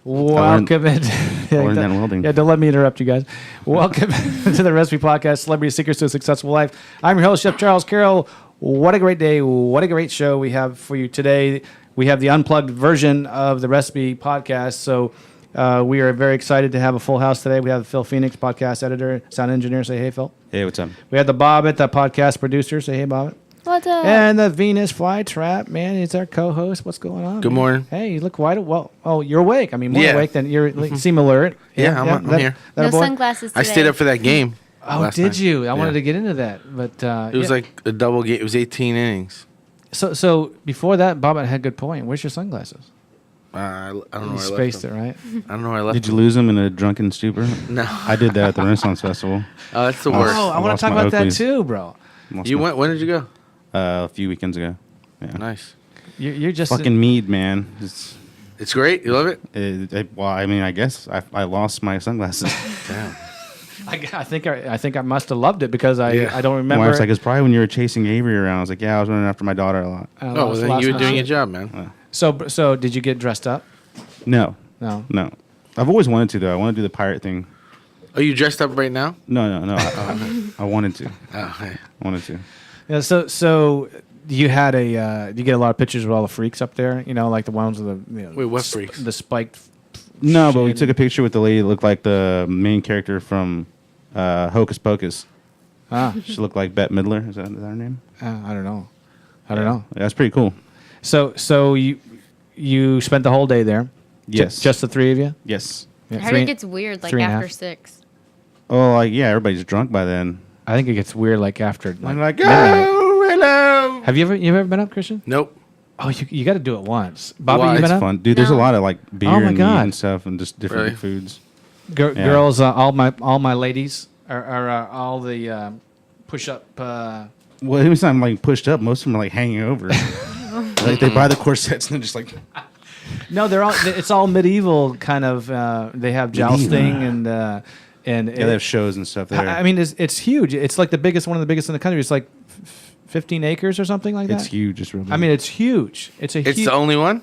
Welcome in. I learned that in welding. Yeah, don't let me interrupt you guys. Welcome to the Recipe Podcast, Celebrity Secrets to a Successful Life. I'm your host, Chef Charles Carroll. What a great day. What a great show we have for you today. We have the unplugged version of the Recipe Podcast. So we are very excited to have a full house today. We have Phil Phoenix, podcast editor, sound engineer. Say hey, Phil. Hey, what's up? We have the Bobbit, the podcast producer. Say hey, Bobbit. What's up? And the Venus Flytrap, man, he's our co-host. What's going on? Good man? morning. Hey, you look wide. Well, oh, you're awake. I mean, more Yeah. awake than you seem alert. Yeah, I'm here. No boy? sunglasses today. I stayed up for that game. Oh, last did night. you? I wanted Yeah. to get into that, but It was like a double game. It was 18 innings. so before that, Bobbit had a good point. Where's your sunglasses? I don't know You where I left spaced them. it, right? I don't know where I left Did you them. lose them in a drunken stupor? No. I did that at the Renaissance Festival. Oh, that's the Oh, worst. Oh, I want lost to talk my about that Oakleys. too, bro. Lost You my- went? When did you go? a few weekends ago. Yeah. Nice. You're just Fucking mead, man. It's great. You love it? Well, I mean, I guess I lost my sunglasses. Damn. I think I must have loved it because I Yeah. don't My remember. wife's like, it's probably when you were chasing Avery around. I was like, yeah, I was running after my daughter a lot. I Oh, well, lost then you were my doing shit. your job, man. So did you get dressed up? No. No. I've always wanted to, though. I want to do the pirate thing. Are you dressed up right now? No. I wanted to. Oh, hey. I wanted to. Yeah. So you had you get a lot of pictures of all the freaks up there. You know, like the ones with the Wait, what freaks? The spiked. No, but we shit. took a picture with the lady that looked like the main character from Hocus Pocus. Ah, She looked like Bette Midler. Is that her name? I don't know. I don't know. Yeah, that's pretty cool. So you spent the whole day there? Yes. Just the three of you? Yes. Yeah, I heard three- it gets weird like 3.5. after 6. Oh, like, yeah, everybody's drunk by then. I think it gets weird like after. I'm like, midnight. oh, hello. Have you ever been up, Christian? Nope. Oh, you got to do it once. Bobby, Why? you been It's up? fun. Dude, there's a No. lot of, like, beer Oh my and God. meat and stuff and just different Really? foods. Gir- Yeah. Girls, all my ladies are all the push up. Well, it's not, like, pushed up. Most of them are, like, hanging over. Like, they buy the corsets and they're just like... No, they're all. It's all medieval kind of. They have jousting and Yeah, they have shows and stuff there. I mean, it's huge. It's like one of the biggest in the country. It's like 15 acres or something like that. it's huge. It's really. I mean, it's huge. It's It's huge. the only one?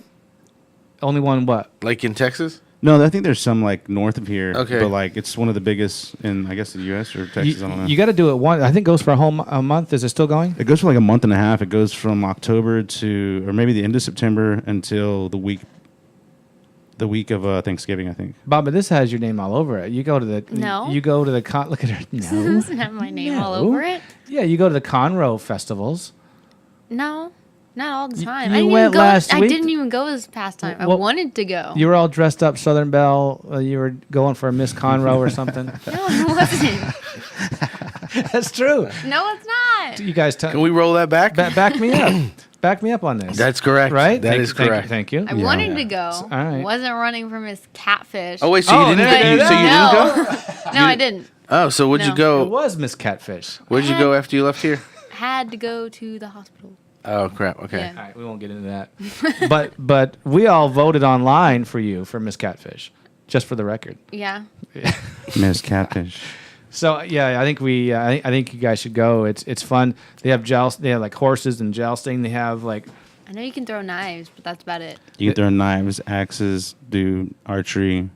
Only one. What? Like in Texas? No, I think there's some, like, north of here. Okay. But, like, it's one of the biggest in, I guess, the U.S. or Texas. I don't know. You got to do it one. I think it goes for a month. Is it still going? It goes for like a month and a half. It goes from October to, or maybe the end of September until the week of Thanksgiving, I think. Bob, but this has your name all over it. You go to the No. You go to the con. Look at her. This No. doesn't have my name all No. over it. Yeah, you go to the Conroe festivals. No, not all the You- time. you I didn't went even go. last I week? didn't even go this past time. I Well, wanted to go. You were all dressed up, Southern Belle. You were going for a Miss Conroe or something. No, it wasn't. That's true. No, it's not. You guys, Can we roll that back? back me up. Back me up on this. That's correct. right. That is correct. Thank you. I Yeah. wanted to go. All right. Wasn't running from his catfish. Oh, wait, so Oh, you didn't there go? you go. So you didn't go? No, I didn't. Oh, so where'd you No. It go? was Miss Catfish. Where'd you go after you left here? Had to go to the hospital. Oh, crap. Okay. Yeah. All right, we won't get into that. but we all voted online for you for Miss Catfish, just for the record. Yeah. Miss Catfish. So yeah, I think I think you guys should go. It's fun. They have They have like horses and jousting. They have like I know you can throw knives, but that's about it. You can throw knives, axes, do archery,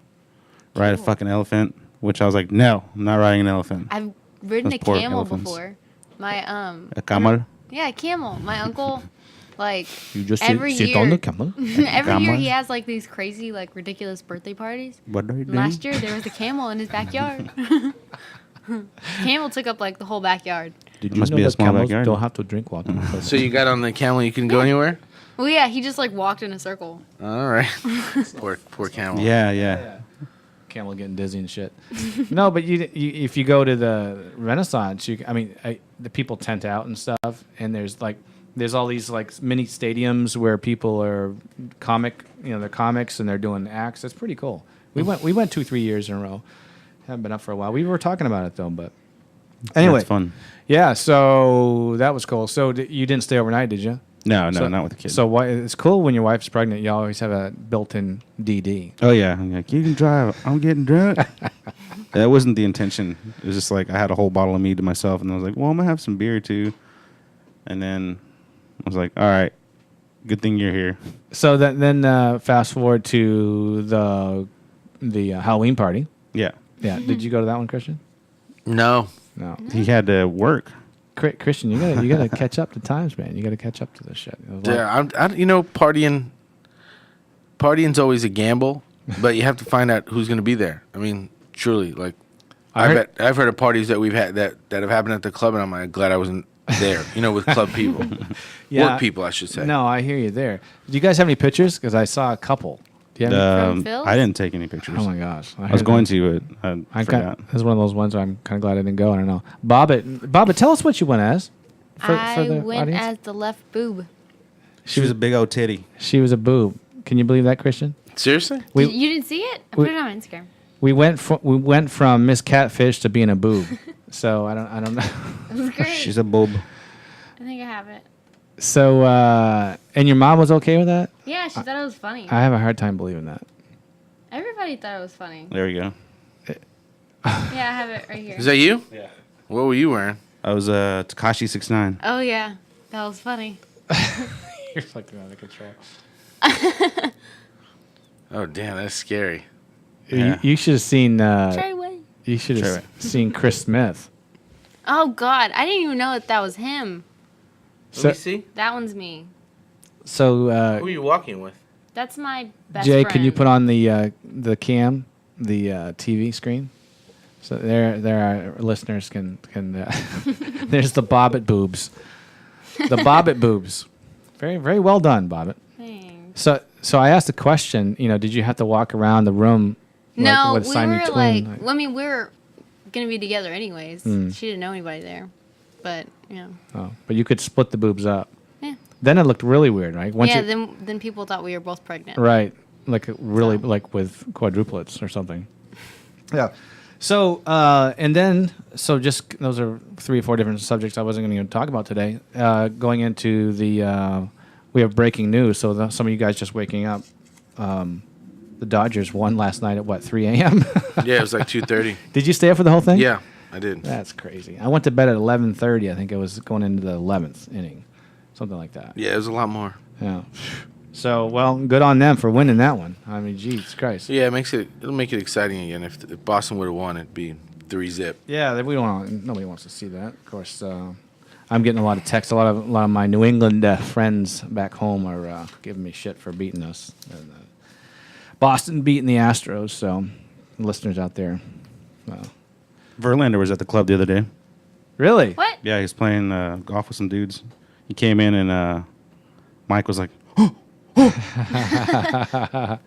ride a fucking elephant, which I was like, no, I'm not riding an elephant. I've ridden Those a poor camel elephants. before. My A camel? Yeah, a camel. My uncle, like you just every sit year, on the camel. every year camel? he has like these crazy, like ridiculous birthday parties. What are you doing? Last year there was a camel in his backyard. Camel took up like the whole backyard. Did you Must know be a that small camels backyard. don't have to drink water? So you got on the camel, you couldn't go anywhere? Well, yeah, he just like walked in a circle. All right. Poor camel. Yeah. Camel getting dizzy and shit. No, but you if you go to the Renaissance, the people tent out and stuff, and there's all these like mini stadiums where people are they're comics and they're doing acts. That's pretty cool. We went 2-3 years in a row. Haven't been up for a while. We were talking about it though, but anyway, That's fun. yeah. So that was cool. So you didn't stay overnight, did you? No, So- not with the kids. So why, it's cool when your wife's pregnant. You always have a built-in DD. Oh, yeah. I'm like, you can drive. I'm getting drunk. That wasn't the intention. It was just like I had a whole bottle of mead to myself, and I was like, well, I'm going to have some beer, too. And then I was like, all right, good thing you're here. So then fast forward to the the Halloween party. Yeah. Yeah. Did you go to that one, Christian? No. No. He had to work. Christian, you gotta catch up to times, man. You gotta catch up to this shit. Yeah, partying's always a gamble, but you have to find out who's going to be there. I mean, truly, like I've heard of parties that we've had that have happened at the club, and I'm like, glad I wasn't there. With club people, work people, I should say. No, I hear you there. Do you guys have any pictures? Because I saw a couple. Do you have any? From Phil's? I didn't take any pictures. Oh my gosh! I was going to, but I forgot. This is one of those ones where I'm kind of glad I didn't go. I don't know. Bobbit, tell us what you went as. I went audience. as the left boob. She was a big old titty. She was a boob. Can you believe that, Christian? Seriously? You didn't see it? I put it on Instagram. We went from Miss Catfish to being a boob. So I don't know. It was great. She's a boob. I think I have it. So and your mom was okay with that? Yeah, she thought it was funny. I have a hard time believing that. Everybody thought it was funny. There we go. Yeah, I have it right here. Is that you? Yeah. What were you wearing? I was Tekashi 6ix9ine. Oh, yeah. That was funny. You're fucking out of control. Oh, damn, that's scary. Yeah. You should have seen. Try away. You should have seen Chris Smith. Oh, God. I didn't even know that was him. So, Let me see. That one's me. So Who are you walking with? That's my best Jay, friend. can you put on the cam, the TV screen? So there our listeners can there's the Bobbit boobs. The Bobbit boobs. Very, very well done, Bobbit. Thanks. So I asked a question, did you have to walk around the room No, with a we Siamese were twin? we were going to be together anyways. Mm. She didn't know anybody there. But, Oh, but you could split the boobs up. Yeah. Then it looked really weird, right? Then people thought we were both pregnant. Right. Like like with quadruplets or something. Yeah. So just those are 3 or 4 different subjects I wasn't going to talk about today. Going into we have breaking news. So some of you guys just waking up. The Dodgers won last night at 3 a.m. Yeah, it was like 2:30. Did you stay up for the whole thing? Yeah, I did. That's crazy. I went to bed at 11:30. I think it was going into the 11th inning, something like that. Yeah, it was a lot more. Yeah. So, well, good on them for winning that one. I mean, Jesus Christ. Yeah, it'll make it exciting again. If Boston would have won, it'd be 3-0. Yeah, nobody wants to see that. Of course, I'm getting a lot of texts. A lot of my New England friends back home are giving me shit for beating us. And, Boston beating the Astros. So, listeners out there. Verlander was at the club the other day. Really? What? Yeah, he was playing golf with some dudes. He came in and Mike was like, I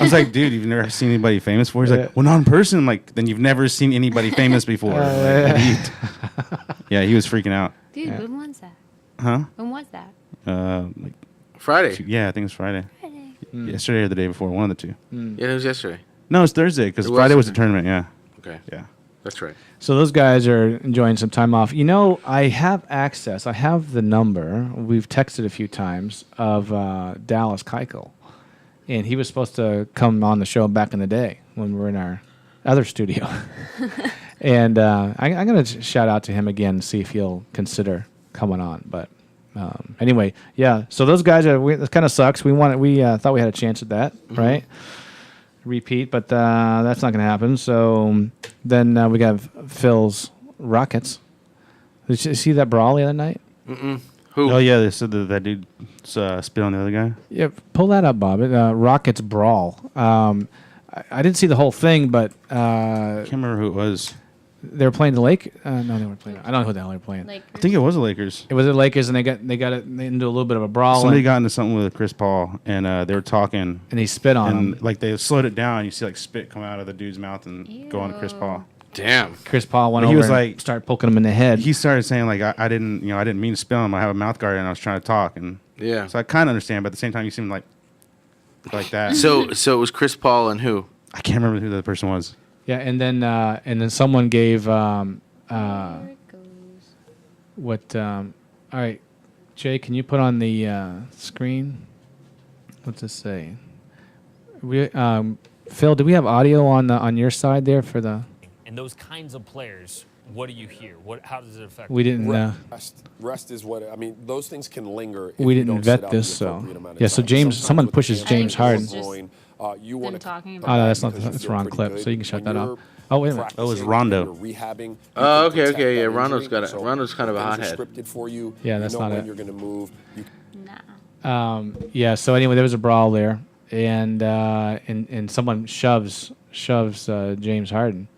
was like, dude, you've never seen anybody famous before? He's like, well, not in person. I'm like, then you've never seen anybody famous before. Yeah, he was freaking out. Dude, when was that? Huh? When was that? Like Friday. Yeah, I think it was Friday. Yesterday or the day before, one of the two. Yeah, it was yesterday. No, it's Thursday because It was Friday was the Thursday. tournament. Yeah. Okay. Yeah. That's right. So those guys are enjoying some time off. I have access. I have the number. We've texted a few times of Dallas Keuchel. And he was supposed to come on the show back in the day when we were in our other studio. And I'm going to shout out to him again and see if he'll consider coming on. But anyway, yeah. So those guys it kind of sucks. We thought we had a chance at that, right? Repeat, but that's not going to happen. So then we got Phil's Rockets. Did you see that brawl the other night? Mm-mm. Who? Oh yeah, they said that dude spit on the other guy. Yeah, pull that up, Bob. Rockets brawl. I didn't see the whole thing, but I can't remember who it was. they were playing the Lake. No, they weren't playing. I don't know who the hell they were playing. Lakers. I think it was the Lakers. It was the Lakers, and they got it into a little bit of a brawl. Somebody got into something with Chris Paul, and they were talking, and he spit on and him. like they slowed it down. You see like spit come out of the dude's mouth and go on to Chris Paul. Damn. Chris Paul went But over he was and like- started poking him in the head. He started saying like I didn't mean to spit on him. I have a mouth guard and I was trying to talk, and Yeah. so I kind of understand, but at the same time you seem like that. So it was Chris Paul and who? I can't remember who the person was. Yeah, and then someone gave There it goes. what? All right, Jay, can you put on the screen? What's this say? Phil, do we have audio on your side there for the? And those kinds of players, what do you hear? How does it affect? We didn't. Rest is what I mean. Those things can linger. If We you didn't don't vet sit out this, the so- appropriate amount of yeah, so time. James- Sometimes someone with the pushes hamstring James or hard. groin, You want Them to talking Oh, about no, that's not. because you That's feel wrong pretty clip. good. So you can shut When that off. you're Oh, wait a minute. That was practicing Rondo. and you're rehabbing. You Oh, can okay, protect okay, that yeah, Rondo's injury. got it. Rondo's kind of a when things hothead. are scripted for you. Yeah, that's you know not when it. you're going to move. Nah. Yeah. So anyway, there was a brawl there, and someone shoves James Harden,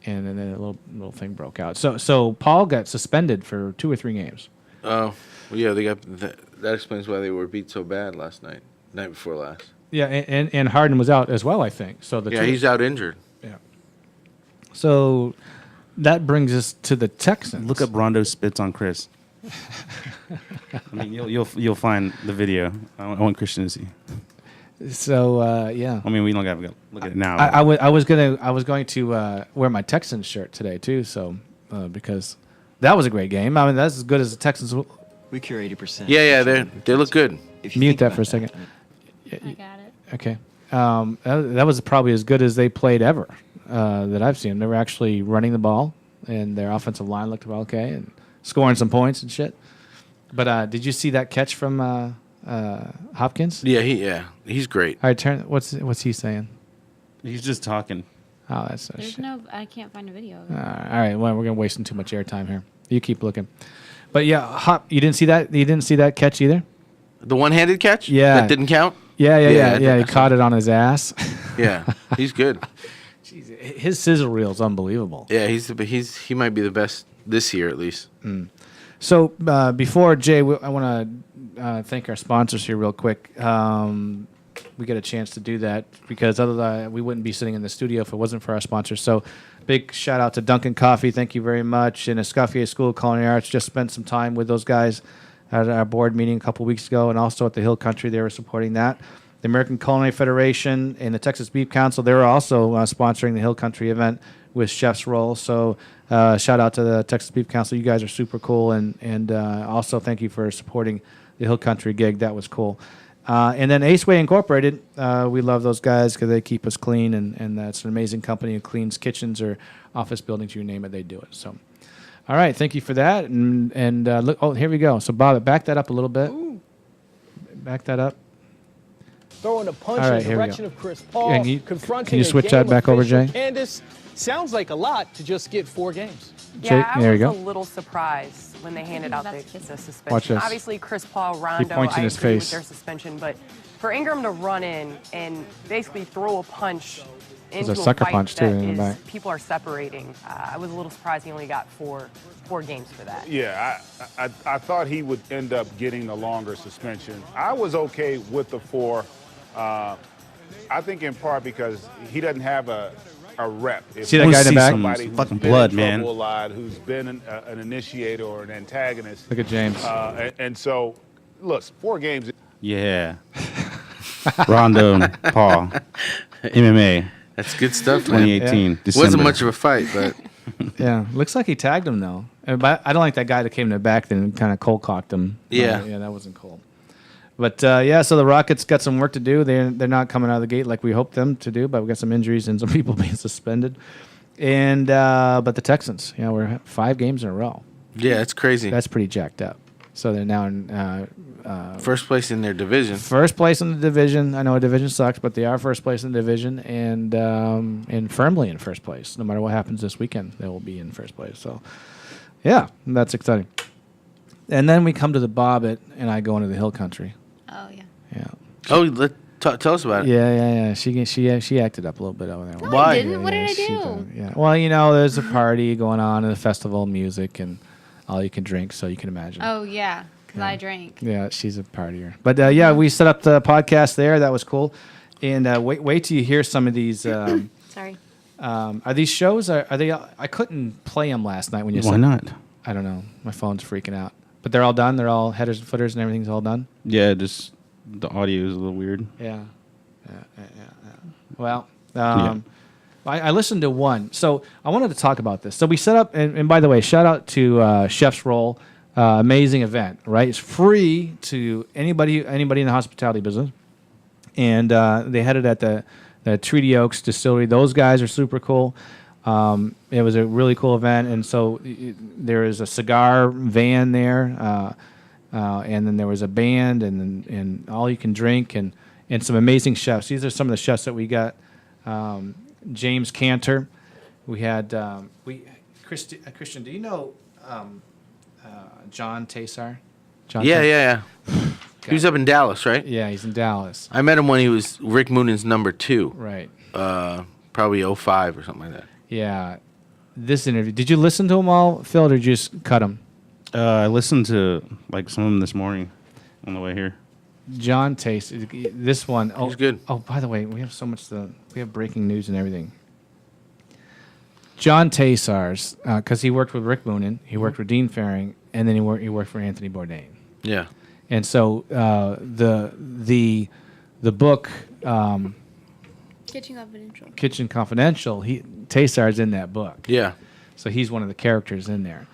and then a little thing broke out. So Paul got suspended for 2 or 3 games. Oh, well, yeah, they got that explains why they were beat so bad night before last. Yeah, and Harden was out as well, I think. So Yeah, he's out injured. Yeah. So that brings us to the Texans. Look up Rondo spits on Chris. I mean, you'll find the video. I want Christian to see. So yeah. I mean, we don't have to look at it now. I was going to wear my Texans shirt today too. So because that was a great game. I mean, that's as good as the Texans. We cure 80%. Yeah, they look good. If you Mute think that about for a second. I got it. Okay. That was probably as good as they played ever that I've seen. They were actually running the ball, and their offensive line looked okay, and scoring some points and shit. But did you see that catch from Hopkins? Yeah, he's great. All right, turn. What's he saying? He's just talking. Oh, that's so There's shit. no. I can't find a video of it. All right. Well, we're gonna wasting too much airtime here. You keep looking. But yeah, you didn't see that. You didn't see that catch either. The one-handed catch? Yeah. That didn't count? Yeah. Yeah, He that's- caught it on his ass. Yeah, he's good. Jeez, his sizzle reel is unbelievable. Yeah, he might be the best this year at least. So before Jay, I want to thank our sponsors here real quick. We get a chance to do that because otherwise we wouldn't be sitting in the studio if it wasn't for our sponsors. So big shout out to Dunkin' Coffee. Thank you very much. And Escoffier School of Culinary Arts just spent some time with those guys at our board meeting a couple weeks ago, and also at the Hill Country. They were supporting that. The American Culinary Federation and the Texas Beef Council, they were also sponsoring the Hill Country event with Chef's Roll. So shout out to the Texas Beef Council. You guys are super cool. And also thank you for supporting the Hill Country gig. That was cool. And then Aceway Incorporated, we love those guys because they keep us clean. And that's an amazing company who cleans kitchens or office buildings, you name it, they do it. So, all right, thank you for that. And look, oh, here we go. So, Bob, back that up a little bit. Back that up. Throwing a punch All right, in the here we direction go. of Chris Paul, Yeah, confronting can you a switch game that back over, official, Jay? Candace, sounds like a lot to just get 4 games. Jay, Yeah, I there was you a go. little surprised when they handed out the suspension. Watch this. Obviously, Chris Paul, Rondo, points in I his agree face. with their suspension, but for Ingram to run in and basically throw a punch into a sucker fight punch, too, that in the is- back. people are separating, I was a little surprised he only got four games for that. Yeah, I thought he would end up getting the longer suspension. I was okay with the 4. I think in part because he doesn't have a rep. If See that guy in the back? somebody who's Fucking been blood, in man. trouble a lot, who's been an initiator or an antagonist. Look at James. And so, look, 4 games. Yeah. Rondo and Paul. MMA That's good stuff, man. 2018. It December. wasn't much of a fight, but Yeah, looks like he tagged him, though. But I don't like that guy that came in the back then and kind of cold-cocked him. Yeah. Yeah, that wasn't cool. But, yeah, so the Rockets got some work to do. They're not coming out of the gate like we hoped them to do, but we got some injuries and some people being suspended. And but the Texans, we're 5 games in a row. yeah, it's crazy. That's pretty jacked up. So they're now in First place in their division. first place in the division. I know a division sucks, but they are first place in the division and firmly in first place. No matter what happens this weekend, they will be in first place. So, yeah, that's exciting. And then we come to the Bobbit, and I go into the Hill Country. Oh yeah. Yeah, Oh, tell us about it. yeah. She acted up a little bit over there. No, Why? I didn't. What did I she do? did, yeah. Well, there's a party going on and a festival of music and all you can drink, so you can imagine. Oh yeah, because I drank. Yeah, she's a partier. But yeah, we set up the podcast there. That was cool. And wait till you hear some of these. Sorry. Are these shows? Are they? I couldn't play them last night when you Why said. not? I don't know. My phone's freaking out. But they're all done. They're all headers and footers and everything's all done. Yeah, just the audio is a little weird. Yeah. Well, I listened to one. So I wanted to talk about this. So we set up, and by the way, shout out to Chef's Roll. Amazing event, right? It's free to anybody in the hospitality business. And they had it at the Treaty Oaks Distillery. Those guys are super cool. It was a really cool event. And so there is a cigar van there. And then there was a band and all you can drink. And and some amazing chefs. These are some of the chefs that we got. James Cantor. We had Christian. Do you know John Taysar? Yeah. He was up in Dallas, right? Yeah, he's in Dallas. I met him when he was Rick Moonan's number 2. Right. Probably 05 or something like that. Yeah. This interview. Did you listen to them all, Phil, or did you just cut them? I listened to like some of them this morning on the way here. John Taste. This one. Oh, He's good. Oh, by the way, we have so much. We have breaking news and everything. John Taysar's, because he worked with Rick Moonen, he worked with Dean Faring, and then he worked for Anthony Bourdain. Yeah. And so the book Kitchen Confidential, Taysar's in that book. Yeah. So he's one of the characters in there.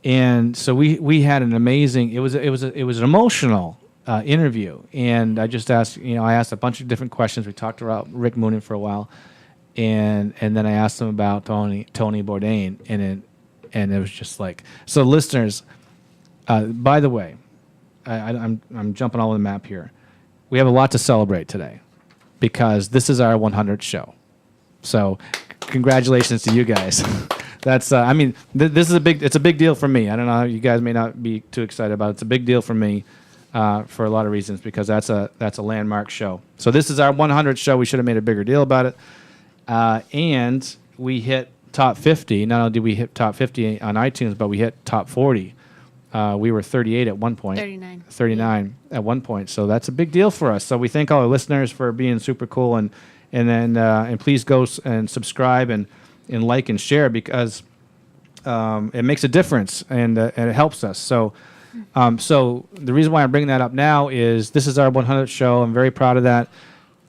And so we had an amazing. It was an emotional interview, and I just asked. I asked a bunch of different questions. We talked about Rick Moonen for a while, and then I asked him about Tony Bourdain, and it was just like so. Listeners, by the way, I'm jumping all over the map here. We have a lot to celebrate today because this is our 100th show. So, congratulations to you guys. That's this is it's a big deal for me. I don't know, you guys may not be too excited about it. It's a big deal for me for a lot of reasons because that's a landmark show. So this is our 100th show. We should have made a bigger deal about it. And we hit top 50. Not only did we hit top 50 on iTunes, but we hit top 40. We were 38 at one point. 39 at one point. So that's a big deal for us. So we thank all our listeners for being super cool and please go and subscribe and like and share because it makes a difference and it helps us. So the reason why I'm bringing that up now is this is our 100th show. I'm very proud of that.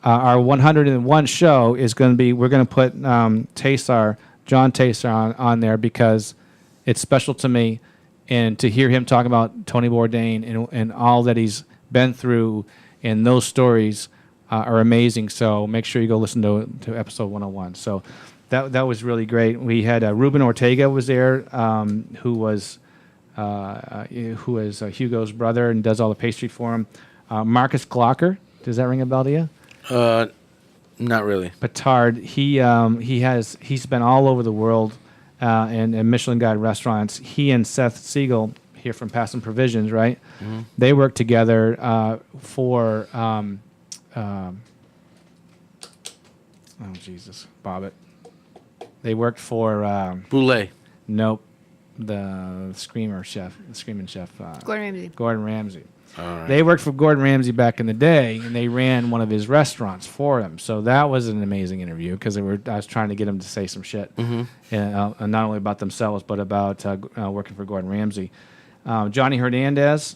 Our 101 show is going to be, we're going to put John Taysar on there because it's special to me. And to hear him talk about Tony Bourdain and all that he's been through and those stories are amazing. So make sure you go listen to episode 101. So that was really great. We had Ruben Ortega was there, who was Hugo's brother and does all the pastry for him. Marcus Glocker, does that ring a bell to you? Not really. Petard, he's been all over the world and Michelin Guide restaurants. He and Seth Siegel here from Passon Provisions, right? Mm-hmm. They worked together for Bobbitt. They worked for Boulay. Nope, the screaming chef, Gordon Ramsay. Right. They worked for Gordon Ramsay back in the day, and they ran one of his restaurants for him. So that was an amazing interview because I was trying to get them to say some shit, and not only about themselves but about working for Gordon Ramsay. Johnny Hernandez,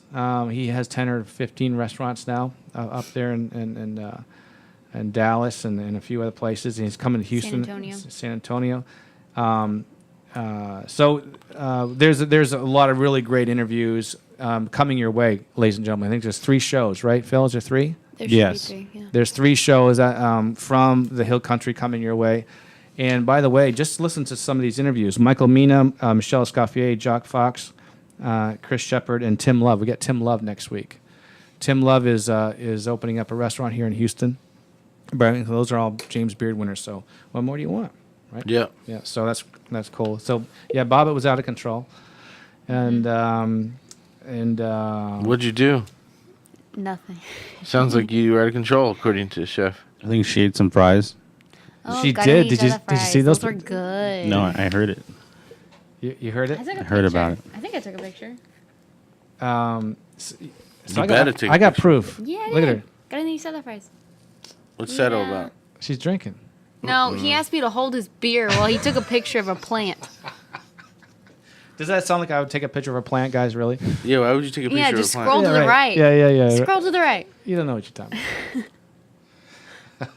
he has 10 or 15 restaurants now up there in Dallas and a few other places. And he's coming to Houston, San Antonio. So there's a lot of really great interviews coming your way, ladies and gentlemen. I think there's 3 shows, right, Phil? Is there 3? Yes. 3, yeah. There's 3 shows from the Hill Country coming your way. And by the way, just listen to some of these interviews. Michael Mina, Michelle Escoffier, Jock Fox, Chris Shepard, and Tim Love. We got Tim Love next week. Tim Love is opening up a restaurant here in Houston. But I mean, those are all James Beard winners. So what more do you want, right? Yeah. Yeah. So that's cool. So yeah, Bobbitt was out of control, and what'd you do? Nothing. Sounds like you were out of control, according to the chef. I think she ate some fries. Oh, she got did. to eat Did you other see fries. those? Those were good. No, I heard it. You heard it? I took a heard picture. about it. I think I took a picture. So You better take a I got picture. proof. Yeah, Look at her. Got to eat other fries. What's that all Yeah. about? She's drinking. No, he asked me to hold his beer while he took a picture of a plant. Does that sound like I would take a picture of a plant, guys? Really? Yeah, why would you take a picture Yeah, of just a plant? scroll to the right. Yeah. Scroll to the right. You don't know what you're talking about.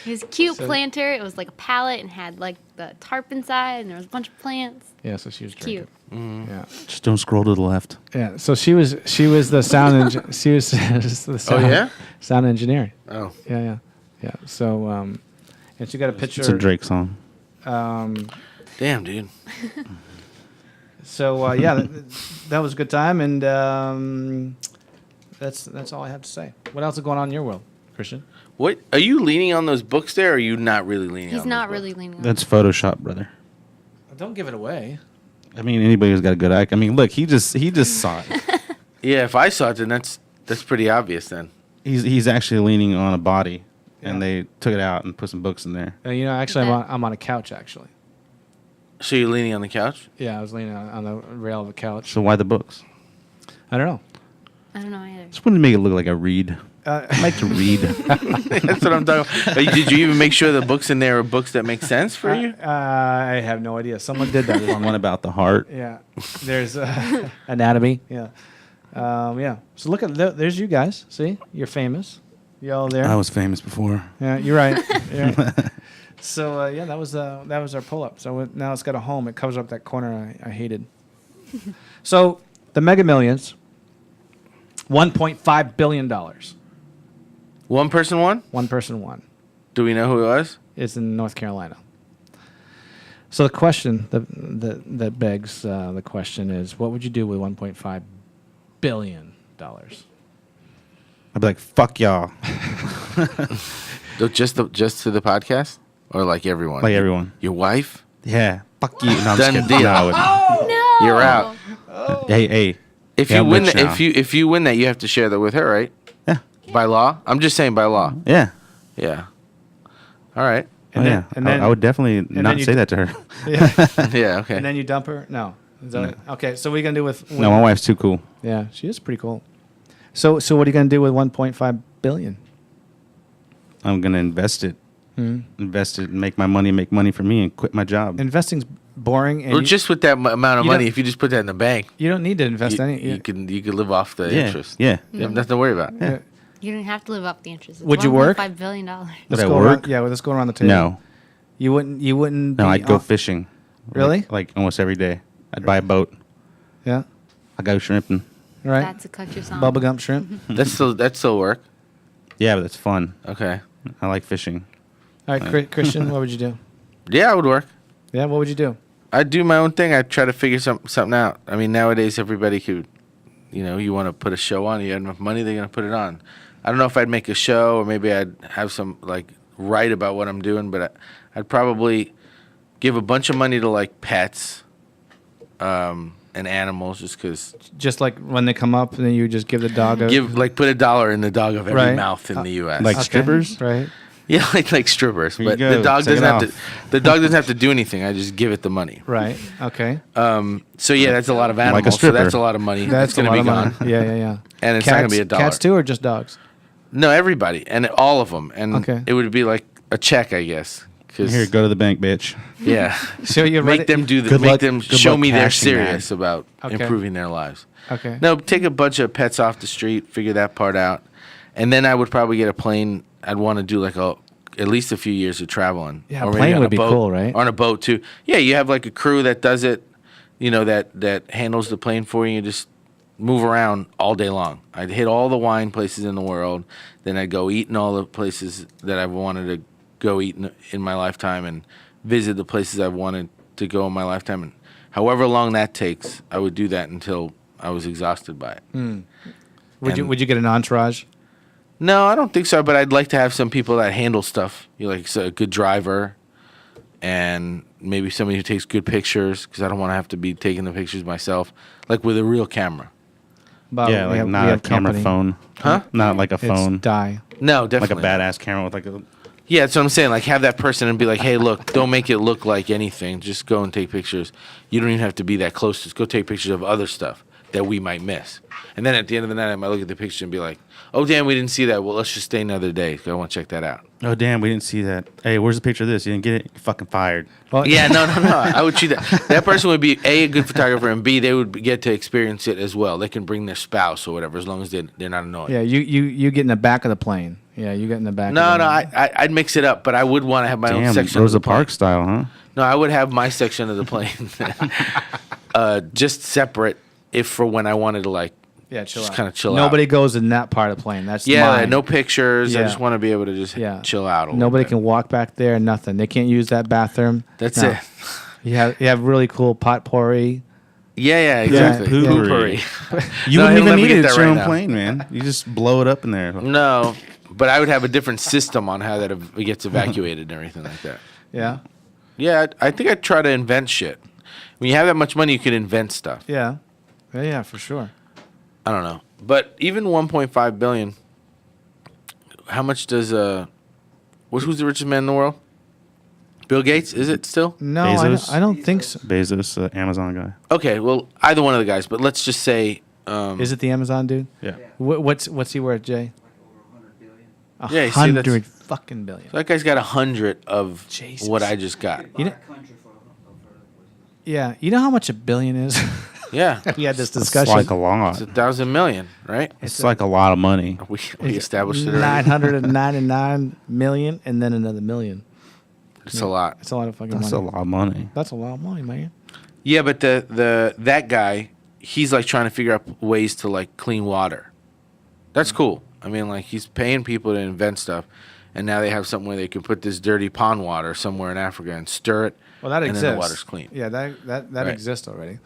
His cute planter. It was like a pallet and had like the tarp inside, and there was a bunch of plants. Yeah, so she was drinking. Cute. Yeah. Just don't scroll to the left. Yeah. So she was the sound she was the sound, yeah? sound engineer. Oh. Yeah. So and she got a picture. It's a Drake song. Damn, dude. So yeah, that was a good time, and that's all I have to say. What else is going on in your world? Christian. What are you leaning on those books there? Or are you not really leaning? He's on not those really books? leaning on That's Photoshop, brother. Don't give it away. I mean, anybody who's got a good eye. I mean, look, he just saw it. Yeah, if I saw it, then that's pretty obvious. Then He's actually leaning on a body, and Yeah. they took it out and put some books in there. Actually, That- I'm on a couch, actually. so you're leaning on the couch. Yeah, I was leaning on the rail of a couch. So why the books? I don't know. I don't know either. Just wanted to make it look like I read. I like to read. That's what I'm talking about. Did you even make sure the books in there are books that make sense for you? I have no idea. Someone did that. One about the heart. Yeah. There's anatomy. Yeah. Yeah. So look at there's you guys. See, you're famous. You all there? I was famous before. Yeah, you're right. Yeah. So yeah, that was our pull up. So now it's got a home. It covers up that corner I hated. So the Mega Millions, $1.5 billion. One person won. One person won. Do we know who it was? It's in North Carolina. So the question that begs the question is, what would you do with $1.5 billion? I'd be like, fuck y'all. Just to the podcast, or like everyone? Like everyone. Your wife? Yeah. Fuck you. No, I'm Done just kidding. deal. No, I wouldn't. No. You're out. Hey. If Yeah, you win, rich now. if you win that, you have to share that with her, right? Yeah. By law? I'm just saying by law. Yeah. Yeah. All right. And Oh, then, yeah. and then I would definitely then not you say d- that to her. Yeah. Yeah. Okay. And then you dump her? No. Is that okay? So what are you gonna do with? No, my wife's too cool. Yeah, she is pretty cool. So what are you gonna do with 1.5 billion? I'm going to invest it. Invest it and make money for me and quit my job. Investing's boring, and Well, just with that amount of you money, don't- if you just put that in the bank, you don't need to invest any. you can live off the Yeah. interest. Yeah. You have nothing to worry about. Yeah. You don't have to live up the interest. It's Would you work? $1.5 billion. Would Let's I go work? Around, yeah, let's go around the table. No. You wouldn't. No, be I'd go off- fishing. Really? Like almost every day. I'd buy a boat. Yeah. I'd go shrimping. Right. That's a country song. Bubblegum shrimp. That's still work. Yeah, but it's fun. Okay. I like fishing. All right, Christian, what would you do? Yeah, I would work. Yeah, what would you do? I'd do my own thing. I'd try to figure something out. I mean, nowadays everybody could, you want to put a show on. You have enough money, they're gonna put it on. I don't know if I'd make a show or maybe I'd have some write about what I'm doing, but I'd probably give a bunch of money to like pets, and animals, just because. Just like when they come up, and then you just give the dog a Put $1 in the dog of every Right. mouth in the U.S. Like strippers? right? Yeah, like strippers, Here you but go, the dog take it doesn't have off. to. The dog doesn't have to do anything. I just give it the money. Right. Okay. So yeah, that's a lot of Like a animals. So stripper. that's a lot of money. That's gonna a lot be of gone. money. Yeah. And it's not gonna be $1. Cats too, or just dogs? No, everybody and all of them, and Okay. it would be like a check, I guess. 'Cause- Here, go to the bank, bitch. yeah, So you make them do the Good make luck- them good show luck me they're cashing that. serious about Okay. improving their lives. Okay. No, take a bunch of pets off the street, figure that part out, and then I would probably get a plane. I'd want to do at least a few years of traveling. Yeah, a Or maybe plane on would be boat, cool, right? On a boat too. Yeah, you have like a crew that does it. That handles the plane for you. You just move around all day long. I'd hit all the wine places in the world. Then I'd go eat in all the places that I've wanted to go eat in my lifetime, and visit the places I've wanted to go in my lifetime. And however long that takes, I would do that until I was exhausted by it. Would you get an entourage? No, I don't think so. But I'd like to have some people that handle stuff. A good driver, and maybe somebody who takes good pictures, because I don't want to have to be taking the pictures myself, like with a real camera. But Yeah, we like have- not we a have camera company. phone. Huh? Not like a It's phone. die. No, Like a definitely. badass camera with like a. Yeah, that's what I'm saying. Like, have that person and be like, hey, look, don't make it look like anything. Just go and take pictures. You don't even have to be that close. Just go take pictures of other stuff that we might miss. And then at the end of the night, I might look at the picture and be like, oh, damn, we didn't see that. Well, let's just stay another day, 'cause I want to check that out. Oh damn, we didn't see that. Hey, where's the picture of this? You didn't get it? You're fucking fired. Well, Yeah, no. I would treat that. That person would be, A, a good photographer, and B, they would get to experience it as well. They can bring their spouse or whatever, as long as they're not annoying. Yeah, you get in the back of the plane. Yeah, you get in the back. No, of the I'd mix it up, but I would want to have my own Damn, section Rosa of the plane. Parks style, huh? No, I would have my section of the plane just separate, if for when I wanted to Yeah, chill just out. kind of chill out. Nobody goes in that part of the plane. That's Yeah, mine. no pictures. I Yeah. just want to be able to just chill out. A little Nobody bit. can walk back there. Nothing. They can't use that bathroom. That's No. it. You have really cool potpourri. Yeah, exactly. Yeah. Poopery. Poopery. You No, wouldn't he'll even never need get it. that It's your right own now. plane, man. You just blow it up in there. No, But I would have a different system on how that gets evacuated and everything like that. Yeah. Yeah, I think I'd try to invent shit. When you have that much money, you could invent stuff. Yeah. Yeah, for sure. I don't know. But even 1.5 billion, how much does who's the richest man in the world? Bill Gates, is it still? No, Bezos? I don't think so. Bezos, Amazon guy. Okay, well, either one of the guys, but let's just say Is it the Amazon dude? Yeah. What's he worth, Jay? Yeah, you see, that's- 100 fucking billion. that guy's got 100 of Jesus. what I just got. You know, yeah, you know how much a billion is? Yeah. We had this It's discussion. like a lot. It's 1,000 million, right? It's like a lot of money. We established it already. 999 million and then another million. It's a lot. It's a lot of fucking That's a money. lot of money. That's a lot of money, man. Yeah, but that guy, he's like trying to figure out ways to like clean water. That's cool. I mean, like he's paying people to invent stuff, and now they have something where they can put this dirty pond water somewhere in Africa and stir it. Well, that and exists. then the water's clean. Yeah, that Right. exists already.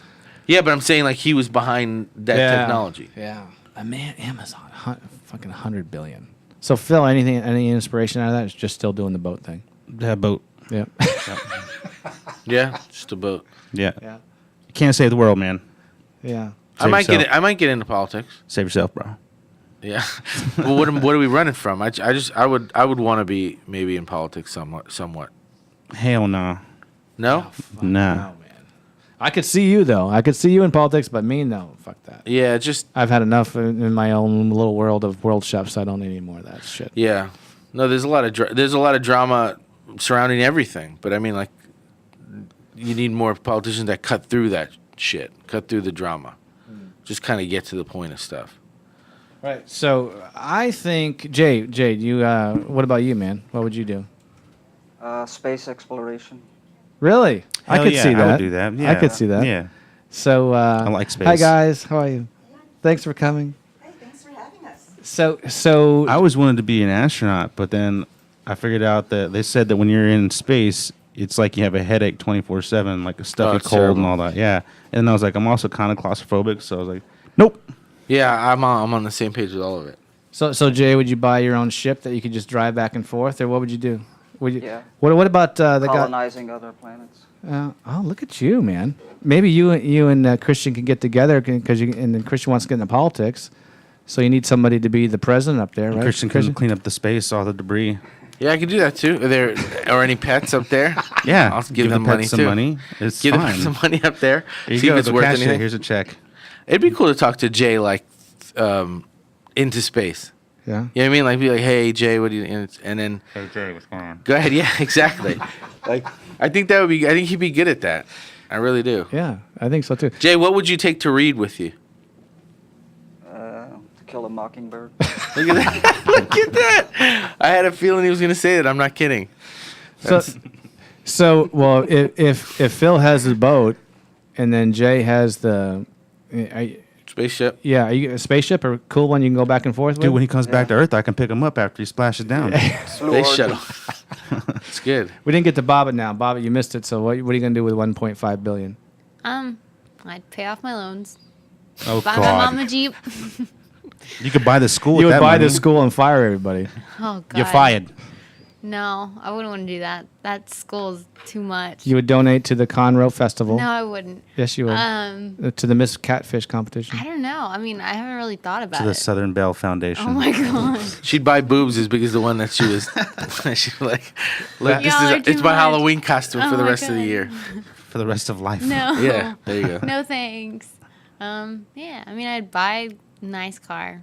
Yeah, but I'm saying like he was behind that technology. Yeah. A man, Amazon, fucking 100 billion. So Phil, any inspiration out of that? Is just still doing the boat thing. That boat. Yeah. Yeah, just a boat. Yeah. Yeah. You can't save the world, man. Yeah. I might yourself. I might get into politics. Save yourself, bro. Yeah. Well, what are we running from? I would want to be maybe in politics somewhat. Hell no. No? Nah. Oh, man. I could see you, though. I could see you in politics, but me, no. Fuck that. Yeah, just I've had enough in my own little world of world chefs. I don't need any more of that shit. yeah. No, there's a lot of drama surrounding everything, but I mean like you need more politicians that cut through that shit, cut through the drama. Just kind of get to the point of stuff. Right. So I think Jay, you. What about you, man? What would you do? Space exploration. Really? I Hell could yeah, see that. I would do that. Yeah. I could see that. Yeah. So I like space. Hi guys, how are you? Thanks for coming. Hey, thanks for having us. So I always wanted to be an astronaut, but then I figured out that they said that when you're in space, it's like you have a headache 24/7, like a stuffy it's cold terrible. and all that. Yeah. And I was like, I'm also kind of claustrophobic, so I was like, nope. Yeah, I'm on the same page with all of it. So Jay, would you buy your own ship that you could just drive back and forth, or what would you do? Would you? Yeah. What about the guy? Colonizing other planets. Oh, look at you, man. Maybe you and Christian can get together because and then Christian wants to get into politics, so you need somebody to be the president up there, right? Christian can clean up the space, all the debris. Yeah, I could do that too. Are there any pets up there? Yeah. I'll give them the money pets some too. money. It's Give fine. them some money up there. Here you See go. if it's The worth cashier. anything. Here's a check. It'd be cool to talk to Jay like into space. Yeah. You know what I mean? Like be like, hey Jay, what do you? And then Hey, Jay, what's going on? go ahead. Yeah, exactly. Like I think that would be. I think he'd be good at that. I really do. Yeah, I think so too. Jay, what would you take to read with you? To kill a mockingbird. Look at that! Look at that! I had a feeling he was gonna say that. I'm not kidding. So well, if Phil has the boat, and then Jay has the, Spaceship. yeah, are you a spaceship or a cool one you can go back and forth with? Dude, when he comes back to Earth, I can pick him up after he splashes down. Space shuttle. It's good. We didn't get to Bobbit now. Bobbit, you missed it. So what are you gonna do with 1.5 billion? I'd pay off my loans. Oh, Buy my God. mom a Jeep. You could buy the school You with would that buy money. the school and fire everybody. Oh God. You're fired. No, I wouldn't want to do that. That school is too much. You would donate to the Conroe Festival. No, I wouldn't. Yes, you would. To the Miss Catfish competition. I don't know. I mean, I haven't really thought about To the it. Southern Bell Foundation. Oh my God. She'd buy boobs as big as the one that she was. She'd be like, look, this Y'all are is it's too my much. Halloween costume for Oh the my rest of the God. year. For the rest of life. No. Yeah, there you go. No thanks. Yeah. I mean, I'd buy a nice car,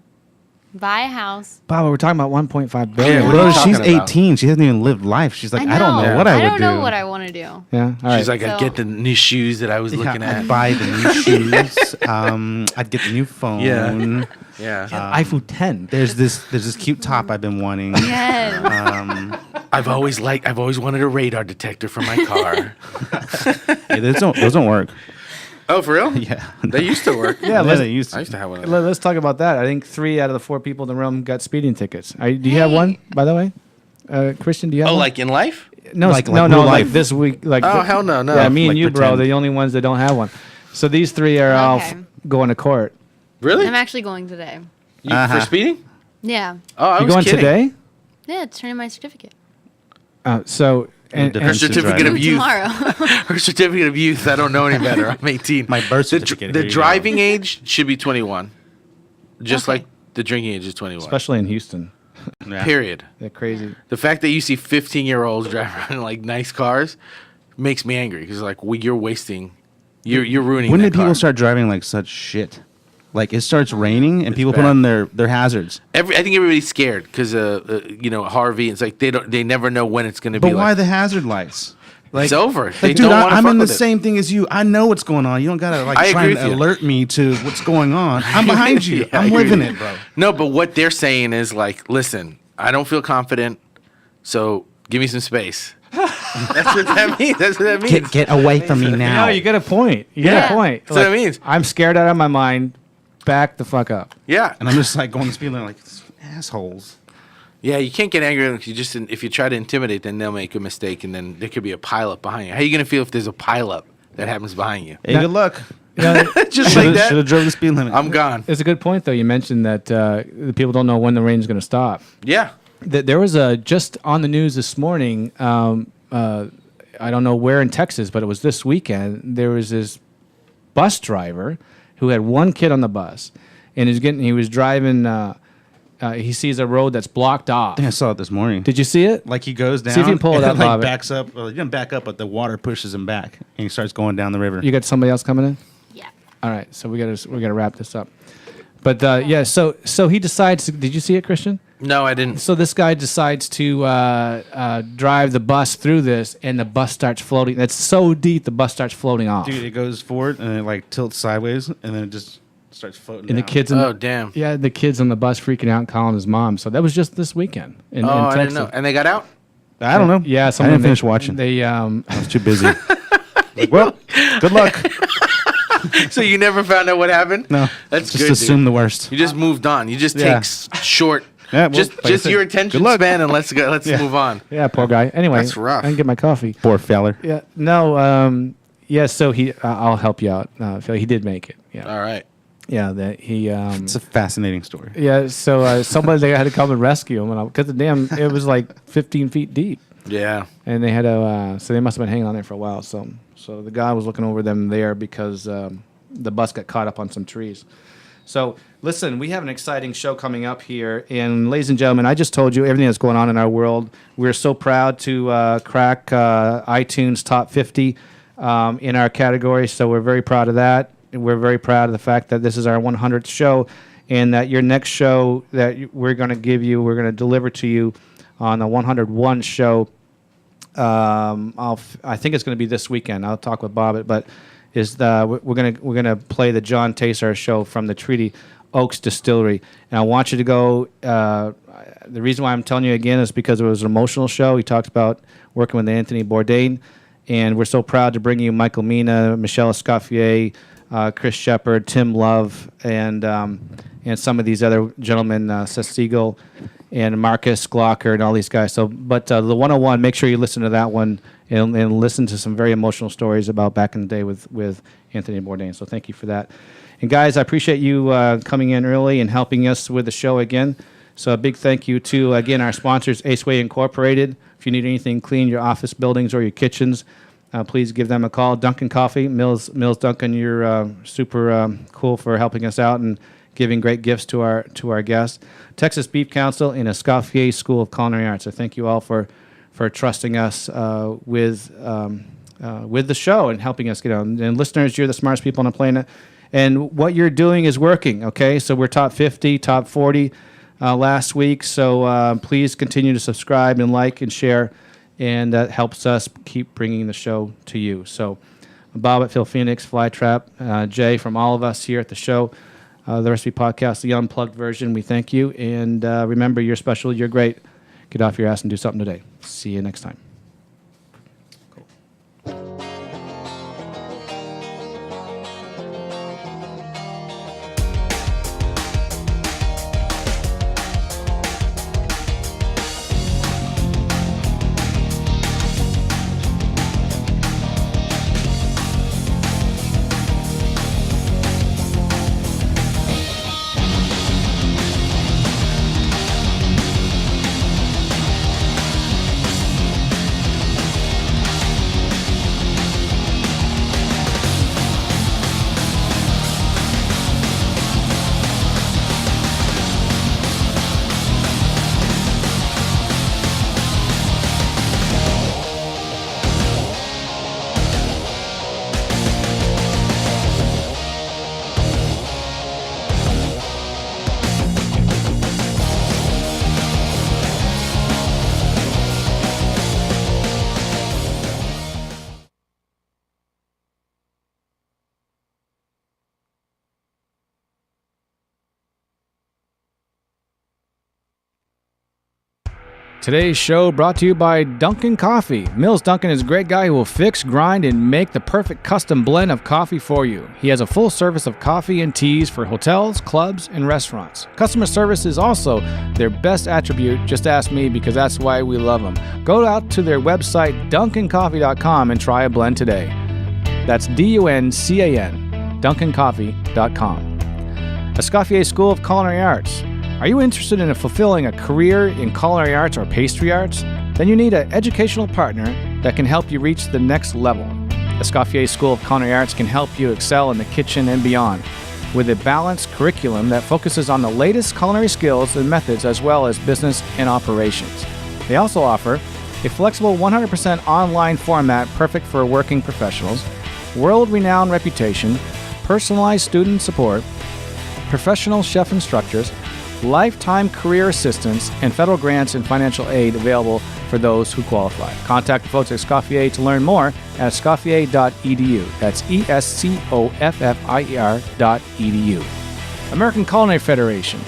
buy a house. Bob, we're talking about 1.5 billion. Yeah, what Bro, are you she's talking about? 18. She hasn't even lived life. She's like, I don't know what I would do. I don't know what I want to do. Yeah. All right. She's like, I'd So- get the new shoes that I was looking I'd at. buy the new shoes. I'd get the new phone. Yeah. Yeah. iPhone 10. There's this cute top I've been wanting. Yes. I've always wanted a radar detector for my car. Hey, those don't work. Oh, for real? Yeah. They used to work. Yeah, they used I to. used to have one of those. Let's talk about that. I think 3 out of the 4 people in the room got speeding tickets. Do you have one, by the way? Christian, do you have Oh, one? like in life? No, like no, real like life. this week. Like Oh, hell no, no. Yeah, me and Like you, bro, pretend. the only ones that don't have one. So these 3 are all Okay. going to court. Really? I'm actually going today. For speeding? Yeah. Oh, I You was going kidding. today? Yeah, it's turning my certificate. So and, Her Her and certificate of youth. Tomorrow. Her certificate of youth. I don't know any better. I'm 18. My birth The, certificate. the Here you driving age should be 21, just Okay. like the drinking age is 21. especially in Houston, go. Yeah. Period. they're crazy. The fact that you see 15-year-olds driving around in like nice cars makes me angry because like you're wasting, you're ruining. When that did people car. start driving like such shit? Like it starts raining and people put bad. on their hazards. I think everybody's scared because Harvey. It's like they never know when it's going to But be. why Like, the hazard lights? Like, it's over. They Like, dude, don't want to I'm fuck in the with it. same thing as you. I know what's going on. You don't gotta like I try agree and with you. alert me to what's going on. I'm behind you. Yeah, I I'm agree living with it, you. bro. No, but what they're saying is like, listen, I don't feel confident, so give me some space. That's what that means. That's what that means. Get away from me now. No, you get a point. You Yeah. get a point. That's what it means. I'm scared out of my mind. Back the fuck up. Yeah, And I'm just like going to speed limit like assholes. yeah. You can't get angry if you try to intimidate, then they'll make a mistake, and then there could be a pileup behind you. How are you gonna feel if there's a pileup that happens behind you? Hey, good luck. Just like that. Should have drove the speed limit. I'm gone. It's a good point, though. You mentioned that the people don't know when the rain is going to stop. Yeah. There was just on the news this morning. I don't know where in Texas, but it was this weekend. There was this bus driver who had one kid on the bus, and he was driving. He sees a road that's blocked off. I think I saw it this morning. Did you see it? Like he goes down. See if you can pull it and up, like Bob. backs up. Well, he doesn't back up, but the water pushes him back, and he starts going down the river. You got somebody else coming in? Yeah. All right, so we gotta wrap this up. But yeah, so he decides. Did you see it, Christian? No, I didn't. So this guy decides to drive the bus through this, and the bus starts floating. That's so deep, the bus starts floating off. Dude, it goes forward and it like tilts sideways, and then it just starts floating. And the down. kids, in Oh, damn. yeah, the kids on the bus freaking out and calling his mom. So that was just this weekend in Oh, I didn't Texas. know. And they got out. I don't know. Yeah, I someone didn't finish watching. They I was too busy. Like, well, good luck. So you never found out what happened? No, That's just good. assume dude. the worst. You just moved on. You just Yeah. take short. Yeah, well, just like I just said, your good attention luck. span, and let's go. Let's Yeah. move on. yeah, poor guy. Anyway, That's rough. I can get my coffee. Poor feller. Yeah, no, yeah. So I'll help you out. Phil. He did make it. Yeah, All right. yeah. That he. It's a fascinating story. Yeah, so somebody they had to come and rescue him, because it was like 15 feet deep, Yeah. and they had to. So they must have been hanging on there for a while. So the guy was looking over them there because the bus got caught up on some trees. So listen, we have an exciting show coming up here, and ladies and gentlemen, I just told you everything that's going on in our world. We're so proud to crack iTunes top 50 in our category. So we're very proud of that. We're very proud of the fact that this is our 100th show, and that your next show that we're going to deliver to you on the 101 show. I think it's going to be this weekend. I'll talk with Bob, but we're gonna play the John Taser show from the Treaty Oaks Distillery, and I want you to go. The reason why I'm telling you again is because it was an emotional show. He talks about working with Anthony Bourdain, and we're so proud to bring you Michael Mina, Michelle Escoffier, Chris Shepard, Tim Love, and some of these other gentlemen, Seth Siegel and Marcus Glocker and all these guys. So, but the 101, make sure you listen to that one and listen to some very emotional stories about back in the day with Anthony Bourdain. So thank you for that. And guys, I appreciate you coming in early and helping us with the show again. So a big thank you to, again, our sponsors, Aceway Incorporated. If you need anything clean, your office buildings or your kitchens, please give them a call. Dunkin' Coffee, Mills Dunkin', you're super cool for helping us out and giving great gifts to our guests. Texas Beef Council and Escoffier School of Culinary Arts. So thank you all for trusting us with the show and helping us get on. And listeners, you're the smartest people on the planet. And what you're doing is working, okay? So we're top 50, top 40 last week. So please continue to subscribe and like and share. And that helps us keep bringing the show to you. So Bob at Phil Phoenix, Flytrap, Jay from all of us here at the show, the Recipe Podcast, the Unplugged version, we thank you. And remember, you're special, you're great. Get off your ass and do something today. See you next time. Today's show brought to you by Dunkin' Coffee. Mills Dunkin' is a great guy who will fix, grind, and make the perfect custom blend of coffee for you. He has a full service of coffee and teas for hotels, clubs, and restaurants. Customer service is also their best attribute. Just ask me, because that's why we love them. Go out to their website, dunkincoffee.com, and try a blend today. That's DUNCAN, dunkincoffee.com. Escoffier School of Culinary Arts. Are you interested in fulfilling a career in culinary arts or pastry arts? Then you need an educational partner that can help you reach the next level. Escoffier School of Culinary Arts can help you excel in the kitchen and beyond with a balanced curriculum that focuses on the latest culinary skills and methods as well as business and operations. They also offer a flexible 100% online format perfect for working professionals, world-renowned reputation, personalized student support, professional chef instructors, lifetime career assistance, and federal grants and financial aid available for those who qualify. Contact the folks at Escoffier to learn more at escoffier.edu. That's ESCOFFIER.edu. American Culinary Federation.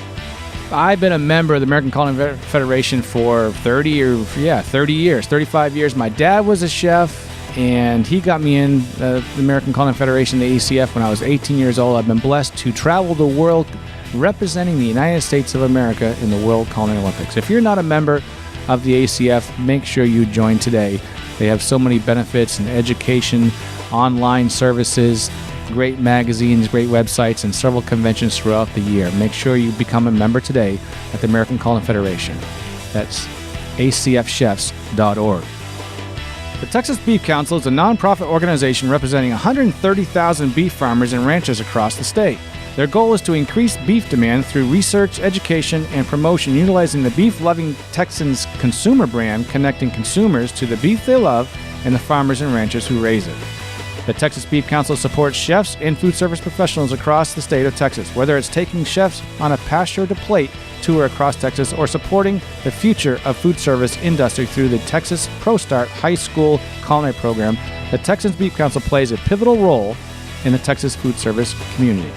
I've been a member of the American Culinary Federation for 35 years. My dad was a chef, and he got me in the American Culinary Federation, the ACF, when I was 18 years old. I've been blessed to travel the world representing the United States of America in the World Culinary Olympics. If you're not a member of the ACF, make sure you join today. They have so many benefits and education, online services, great magazines, great websites, and several conventions throughout the year. Make sure you become a member today at the American Culinary Federation. That's acfchefs.org. The Texas Beef Council is a nonprofit organization representing 130,000 beef farmers and ranchers across the state. Their goal is to increase beef demand through research, education, and promotion, utilizing the beef-loving Texans consumer brand, connecting consumers to the beef they love and the farmers and ranchers who raise it. The Texas Beef Council supports chefs and food service professionals across the state of Texas, whether it's taking chefs on a pasture-to-plate tour across Texas or supporting the future of food service industry through the Texas ProStart High School Culinary Program. The Texas Beef Council plays a pivotal role in the Texas food service community.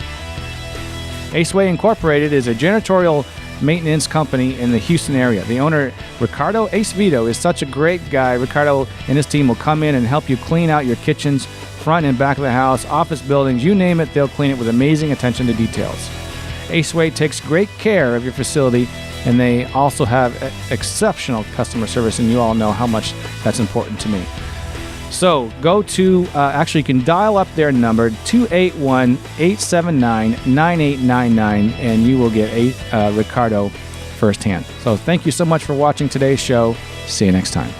Aceway Incorporated is a janitorial maintenance company in the Houston area. The owner, Ricardo Acevedo, is such a great guy. Ricardo and his team will come in and help you clean out your kitchens, front and back of the house, office buildings, you name it, they'll clean it with amazing attention to details. Aceway takes great care of your facility, and they also have exceptional customer service, and you all know how much that's important to me. So go to, actually you can dial up their number, 281-879-9899, and you will get Ricardo firsthand. So thank you so much for watching today's show. See you next time.